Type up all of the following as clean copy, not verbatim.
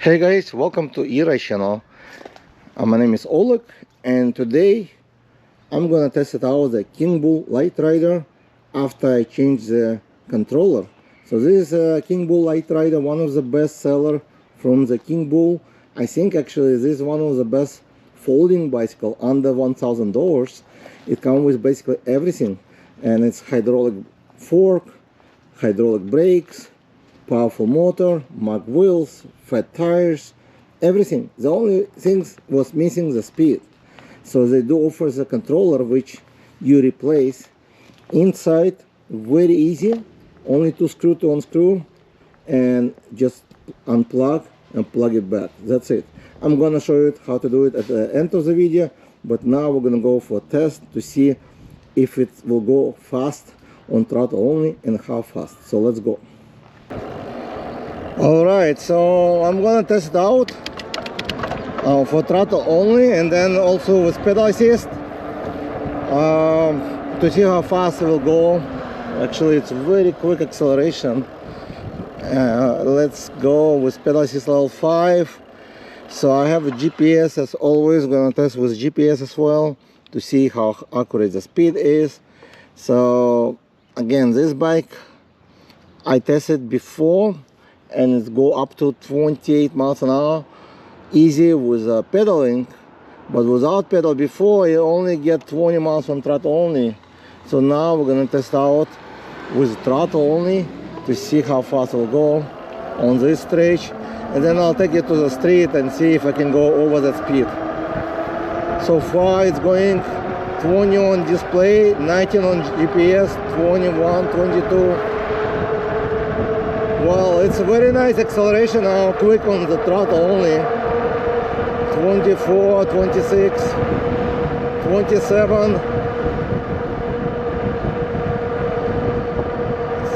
Hey guys, welcome to Ira channel. My name is Oleg, and today I'm gonna test it out the Kingbull Literider after I change the controller. So this is Kingbull Literider, one of the best seller from the Kingbull. I think actually this is one of the best folding bicycle under $1,000. It comes with basically everything, and it's hydraulic fork, hydraulic brakes, powerful motor, mag wheels, fat tires, everything. The only thing was missing the speed. So they do offer the controller which you replace inside, very easy, only 2 screws to unscrew and just unplug and plug it back. That's it. I'm gonna show you how to do it at the end of the video, but now we're gonna go for a test to see if it will go fast on throttle only and how fast. So let's go. Alright, so I'm gonna test it out for throttle only and then also with pedal assist to see how fast it will go. Actually, it's very quick acceleration. Let's go with pedal assist level 5. So I have a GPS as always. Gonna test with GPS as well to see how accurate the speed is. So again, this bike I tested before and it go up to 28 miles an hour easy with pedaling, but without pedal before you only get 20 miles on throttle only. So now we're gonna test out with throttle only to see how fast it will go on this stretch, and then I'll take it to the street and see if I can go over that speed. So far it's going 20 on display, 19 on GPS, 21, 22. Well, it's a very nice acceleration now, quick on the throttle only. 24, 26, 27.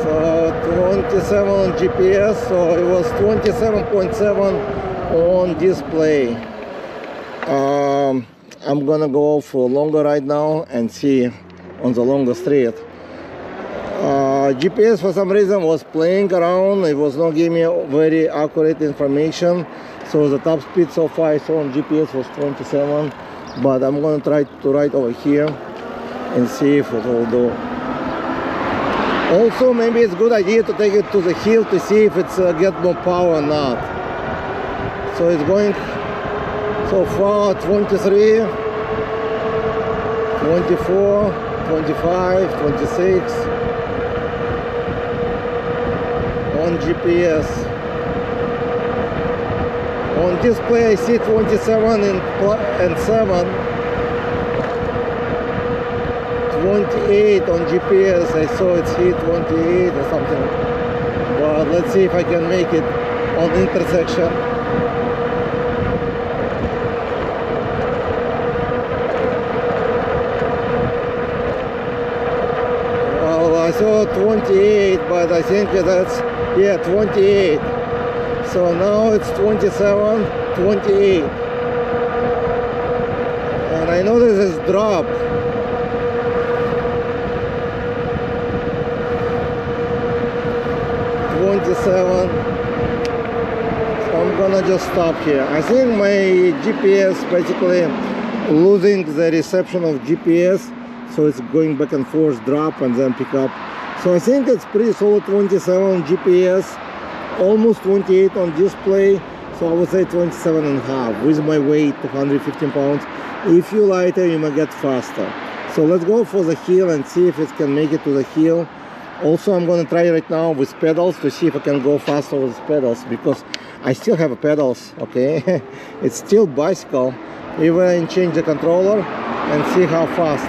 So 27 on GPS, so it was 27.7 on display. I'm gonna go for a longer ride now and see on the longer street. GPS for some reason was playing around. It was not giving me very accurate information. So the top speed so far I saw on GPS was 27. But I'm going to try to ride over here and see if it will do. Also, maybe it's a good idea to take it to the hill to see if it's get more power or not. So it's going so far 23, 24, 25, 26. On GPS. On display I see 27 and 7. 28 on GPS. I saw it's hit 28 or something. But let's see if I can make it on the intersection. Well, I saw 28, but I think that's 28. So now it's 27, 28. And I notice this drop. $27. So I'm gonna just stop here. I think my GPS basically losing the reception of GPS. So it's going back and forth, drop and then pick up. So I think it's pretty solid 27 on GPS, almost 28 on display. So I would say 27 and a half with my weight, 215 pounds. If you lighter, you might get faster. So let's go for the hill and see if it can make it to the hill. Also, I'm going to try right now with pedals to see if I can go faster with pedals, because I still have pedals, okay? It's still bicycle. Even I change the controller and see how fast.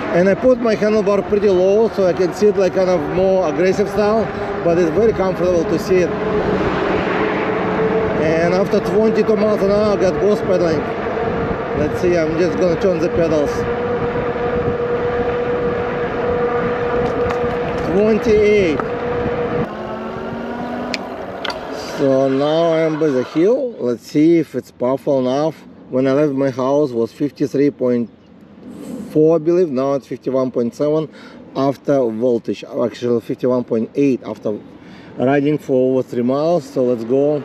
And I put my handlebar pretty low so I can see it like kind of more aggressive style, but it's very comfortable to see it. And after 22 miles an hour I got ghost pedaling. Let's see, I'm just gonna turn the pedals. 28. So now I am by the hill. Let's see if it's powerful enough. When I left my house was 53.4, I believe. Now it's 51.7 after voltage, actually 51.8 after riding for over 3 miles, so let's go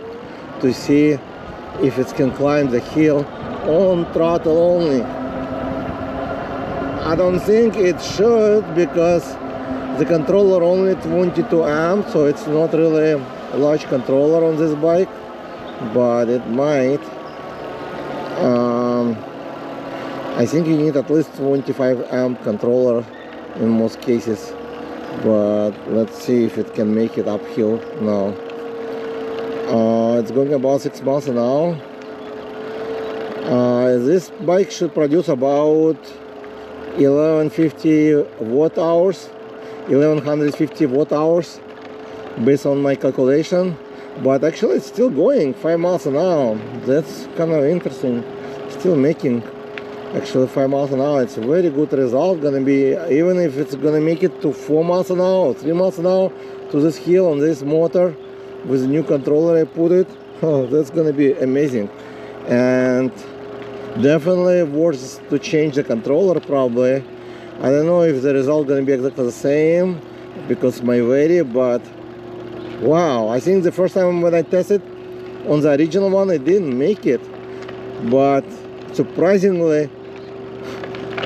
to see if it can climb the hill on throttle only. I don't think it should, because the controller only 22 amps, so it's not really a large controller on this bike, but it might. I think you need at least 25 amp controller in most cases, but let's see if it can make it uphill now. It's going about 6 miles an hour. This bike should produce about 1150 watt hours, 1150 watt hours based on my calculation, but actually it's still going 5 miles an hour. That's kind of interesting. Still making actually 5 miles an hour. It's a very good result. Gonna be, even if it's gonna make it to 4 miles an hour or 3 miles an hour to this hill on this motor with the new controller I put it, oh, that's gonna be amazing. And definitely worth to change the controller probably. I don't know if the result gonna be exactly the same because my vary, but wow, I think the first time when I tested on the original one I didn't make it, but surprisingly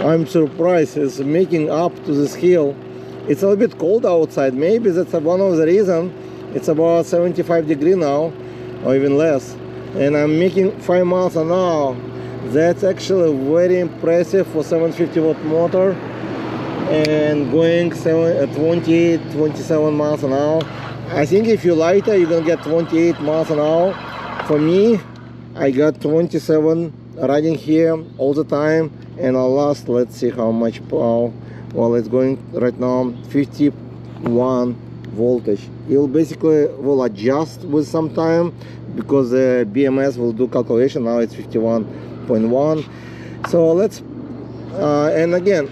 I'm surprised it's making up to this hill. It's a little bit cold outside, maybe that's one of the reasons. It's about 75 degrees now or even less, and I'm making 5 miles an hour. That's actually very impressive for 750 watt motor and going 28, 27 miles an hour. I think if you're lighter you're gonna get 28 miles an hour. For me, I got 27 riding here all the time, and I lost, let's see how much power. Well, it's going right now 51 voltage. It will basically will adjust with some time because the BMS will do calculation. Now it's 51.1. So let's and again,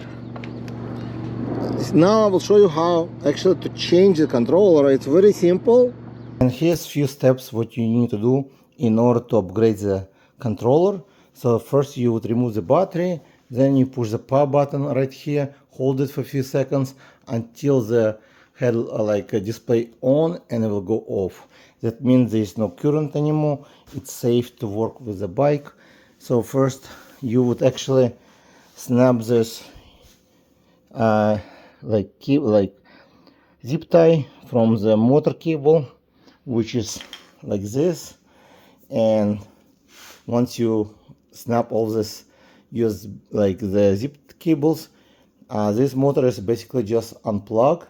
now I will show you how actually to change the controller. It's very simple, and here's few steps what you need to do in order to upgrade the controller. So first you would remove the battery, then you push the power button right here, hold it for a few seconds until the head display on, and it will go off. That means there is no current anymore. It's safe to work with the bike. So first you would actually snap this zip tie from the motor cable, which is like this, and once you snap all this, use like the zip cables, this motor is basically just unplug,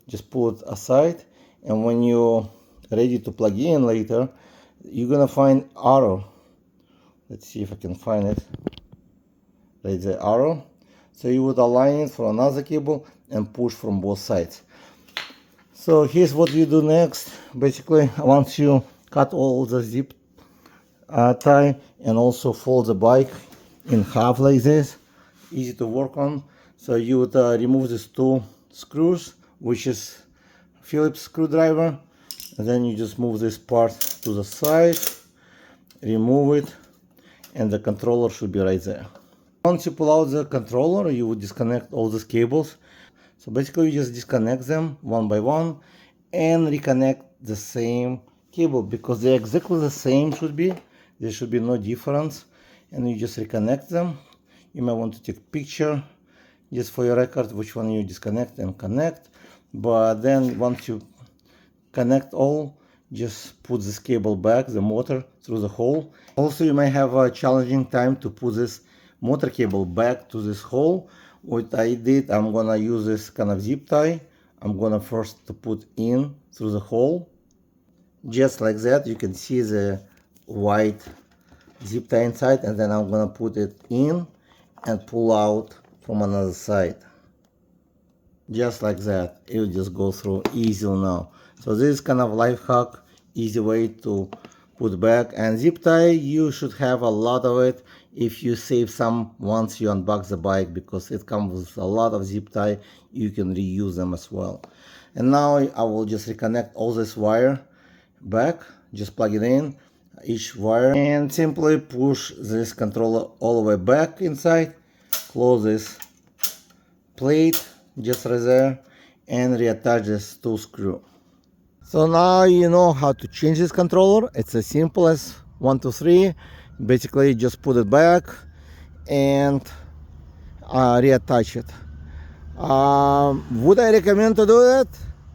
just pull it aside, and when you're ready to plug in later, you're gonna find arrow. Let's see if I can find it. There's the arrow. So you would align it for another cable and push from both sides. So here's what you do next. Basically, once you cut all the zip tie and also fold the bike in half like this, easy to work on. So you would remove these two screws, which is Phillips screwdriver, and then you just move this part to the side, remove it, and the controller should be right there. Once you pull out the controller, you would disconnect all these cables. So basically you just disconnect them one by one and reconnect the same cable, because they're exactly the same should be. There should be no difference, and you just reconnect them. You may want to take a picture just for your record which one you disconnect and connect, but then once you connect all, just put this cable back, the motor, through the hole. Also, you may have a challenging time to put this motor cable back to this hole. What I did, I'm gonna use this kind of zip tie. I'm gonna first to put in through the hole, just like that. You can see the white zip tie inside, and then I'm gonna put it in and pull out from another side, just like that. It will just go through easy now. So this is kind of life hack, easy way to put back. And zip tie, you should have a lot of it if you save some once you unbox the bike, because it comes with a lot of zip tie. You can reuse them as well. And now I will just reconnect all this wire back, just plug it in, each wire, and simply push this controller all the way back inside, close this plate just right there, and reattach this two screw. So now you know how to change this controller. It's as simple as 1, 2, 3. Basically just put it back and reattach it. Would I recommend to do that?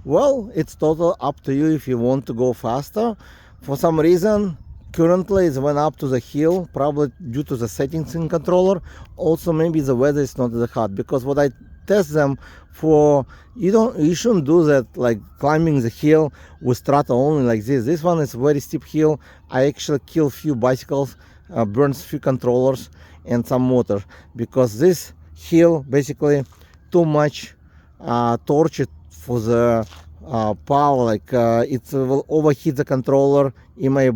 Well, it's totally up to you if you want to go faster. For some reason, currently it went up to the hill, probably due to the settings in controller. Also, maybe the weather is not that hot, because what I test them for, you shouldn't do that like climbing the hill with throttle only like this. This one is very steep hill. I actually kill few bicycles, burns few controllers and some motor, because this hill basically too much torch for the power, like it will overheat the controller, it may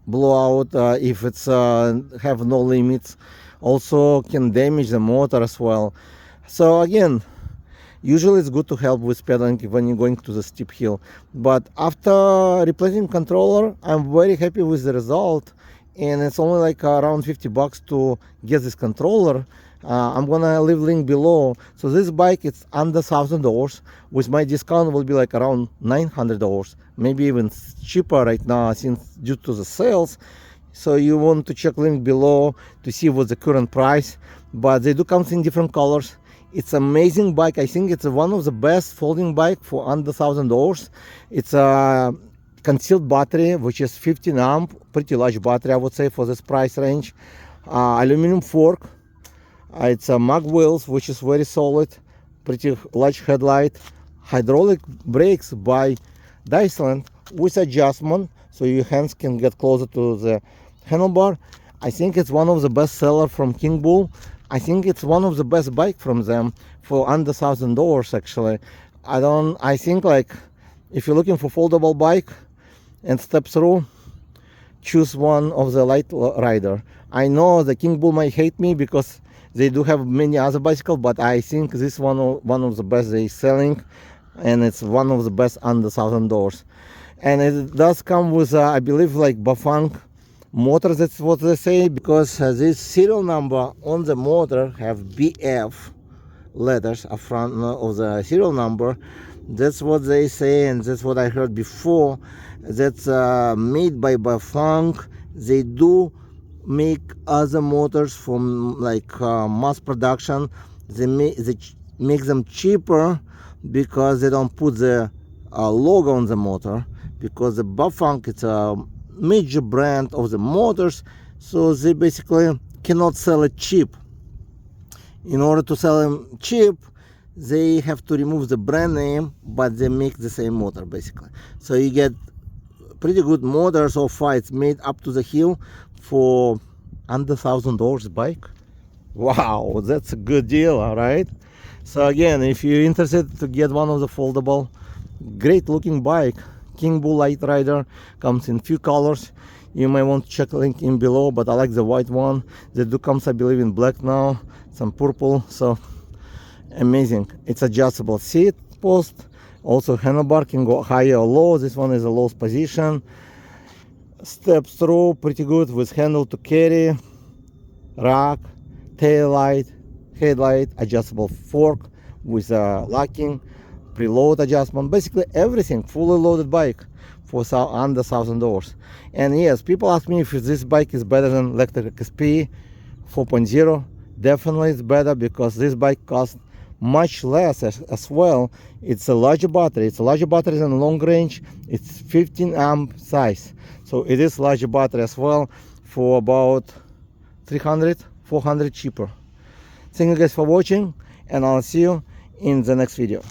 blow out if it's have no limits, also can damage the motor as well. So again, usually it's good to help with pedaling when you're going to the steep hill. But after replacing controller, I'm very happy with the result, and it's only like around $50 to get this controller. I'm gonna leave link below. So this bike, it's under $1,000. With my discount will be like around $900, maybe even cheaper right now since due to the sales. So you want to check link below to see what's the current price. But they do come in different colors. It's amazing bike. I think it's one of the best folding bike for under $1,000. It's a concealed battery, which is 15 amp, pretty large battery I would say for this price range. Aluminum fork. It's a mag wheels, which is very solid, pretty large headlight. Hydraulic brakes by Dyson with adjustment, so your hands can get closer to the handlebar. I think it's one of the best seller from Kingbull. I think it's one of the best bike from them for under $1,000 actually. I think like if you're looking for foldable bike and step through, choose one of the Literider. I know the Kingbull might hate me because they do have many other bicycles, but I think this one of the best they're selling, and it's one of the best under $1,000. And it does come with I believe like Bafang motor, that's what they say, because this serial number on the motor have BF letters up front of the serial number. That's what they say, and that's what I heard before. That's made by Bafang. They do make other motors from like mass production. They make them cheaper because they don't put the logo on the motor, because the Bafang, it's a major brand of the motors, so they basically cannot sell it cheap. In order to sell them cheap, they have to remove the brand name, but they make the same motor basically. So you get pretty good motor. So far it's made up to the hill for under $1,000 bike. Wow, that's a good deal. All right, so again, if you're interested to get one of the foldable, great looking bike, Kingbull Literider, comes in few colors. You may want to check the link in below, but I like the white one. They do comes, I believe, in black now, some purple. So amazing. It's adjustable seat post, also handlebar can go higher or low. This one is a lowest position. Steps through pretty good with handle to carry, rack, tail light, headlight, adjustable fork with locking, preload adjustment, basically everything, fully loaded bike for under $1,000. And yes, people ask me if this bike is better than Electric XP 4.0. Definitely it's better, because this bike costs much less as well. It's a larger battery. It's a larger battery than long range. It's 15 amp size, so it is larger battery as well, for about 300-400 cheaper. Thank you guys for watching, and I'll see you in the next video.